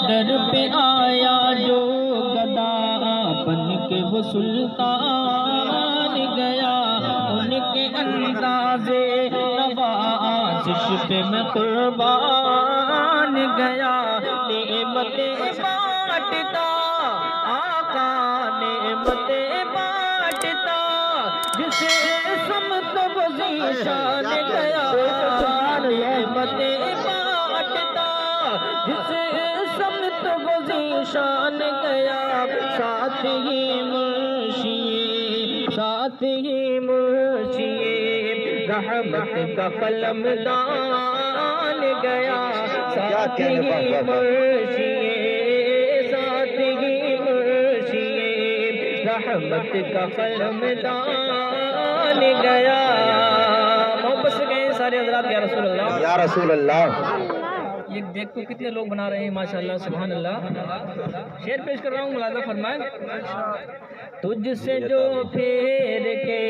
در پہ آیا جو گدا بن کے وہ سلطان گیا، ان کے انداز نوازش پہ میں قربان گیا، نعمتیں بانٹتا آقا نعمتیں بانٹتا، جسے سمت و ذیشان گیا، نعمتیں بانٹتا جسے سمت و ذیشان گیا، ساتھ ہی مرشی رحمت کا قلم دان گیا، ساتھ ہی مرشی رحمت کا قلم دان گیا۔ محبت سے کہیں سارے حضرات یا رسول اللہ، یا رسول اللہ۔ یہ دیکھو کتنے لوگ بنا رہے ہیں ماشاءاللہ سبحان اللہ۔ شعر پیش کر رہا ہوں، ملاحظہ فرمائیں۔ تجھ سے جو پھیر کے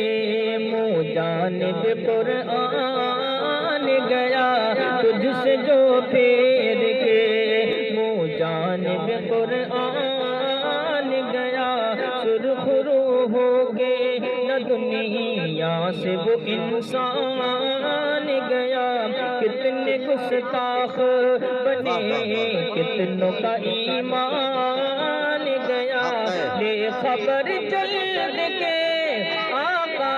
منہ جانب قرآن گیا، تجھ سے جو پھیر کے منہ جانب قرآن گیا، سرخ روح ہو گئے نہ دنیا سے وہ انسان گیا، کتنے گستاخ بنے کتنوں کا ایمان گیا، لے خبر جلد کے آقا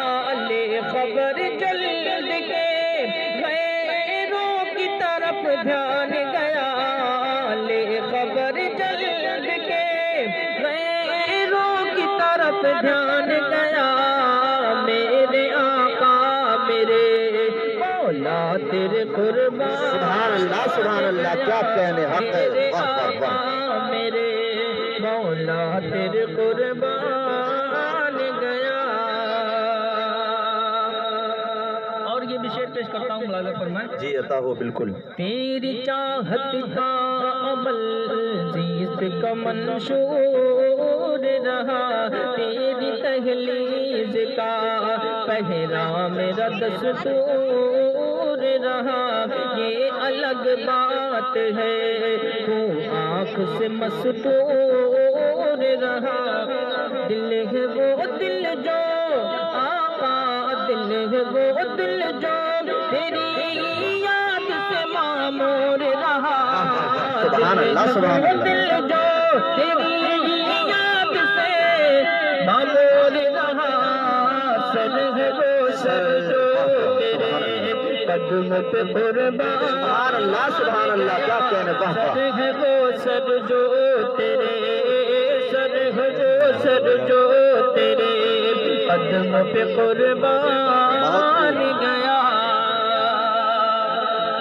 لے خبر جلد کے، غیروں کی طرف دھیان گیا، لے خبر جلد کے غیروں کی طرف دھیان گیا، میرے آقا میرے مولا تیرے قربان، سبحان اللہ سبحان اللہ، کیا کہنے حق ہے، واہ واہ واہ۔ میرے مولا تیرے قربان گیا۔ اور یہ بھی شعر پیش کرتا ہوں، ملاحظہ فرمائیں۔ جی عطا ہو بالکل۔ تیری چاہت کا عمل زیست کا منشور رہا، تیری تحلیز کا پہرا میرا دستور رہا، یہ الگ بات ہے تو آنکھ سے مستور رہا، دل ہے وہ دل جو آقا دل ہے وہ دل جو تیری یاد سے معمور رہا، سبحان اللہ سبحان اللہ۔ دل جو تیری یاد سے معمور رہا، سر ہے وہ سر جو تیرے قدم پہ قربان، سبحان اللہ سبحان اللہ، کیا کہنے، واہ سر واہ۔ ہے وہ سر جو تیرے سر ہے وہ سر جو تیرے قدم پہ قربان گیا۔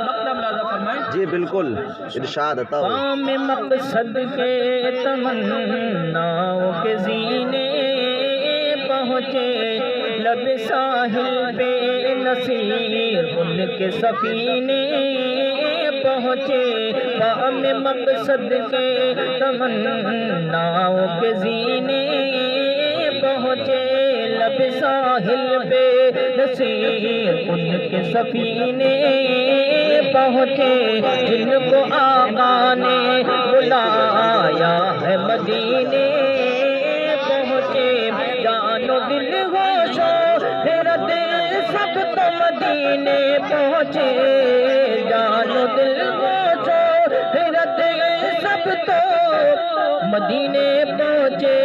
مقطع ملاحظہ فرمائیں۔ جی بالکل، ارشاد عطا ہو۔ کام مقصد کے تمناؤں کے زینے پہنچے، لب ساحل پہ نصیر ان کے سفینے پہنچے، کام مقصد کے تمناؤں کے زینے پہنچے، لب ساحل پہ نصیر ان کے سفینے پہنچے، جن کو آقا نے بلایا ہے مدینے پہنچے، جان و دل ہوش و حیرت سب تو مدینے پہنچے، جان و دل ہوش و حیرت سب تو مدینے پہنچے،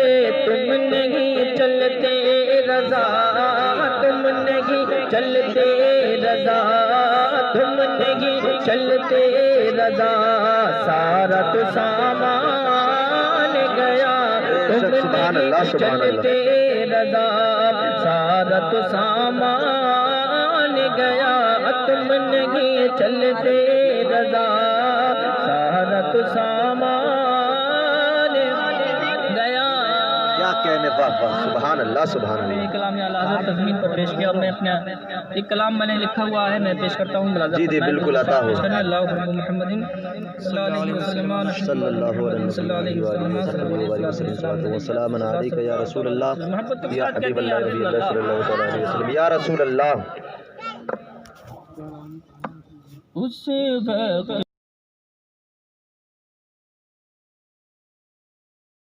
تم نہیں چلتے رضا تم نہیں چلتے رضا تم نہیں چلتے رضا، سارا تو سامان گیا، تم نہیں چلتے رضا سارا تو سامان گیا، تم نہیں چلتے رضا سارا تو سامان گیا۔ کیا کہنے، واہ واہ، سبحان اللہ سبحان اللہ۔ یہ کلام اعلیٰ حضرت تضمین پر پیش کیا، میں اپنا ایک کلام میں نے لکھا ہوا ہے، میں پیش کرتا ہوں، ملاحظہ جی جی بالکل عطا ہو۔ اللہ محمد صلی اللہ علیہ وسلم صلی اللہ علیہ وسلم وسلام علیک یا رسول اللہ یا حبیب اللہ نبی اللہ صلی اللہ علیہ وسلم، یا رسول اللہ۔ اس وقت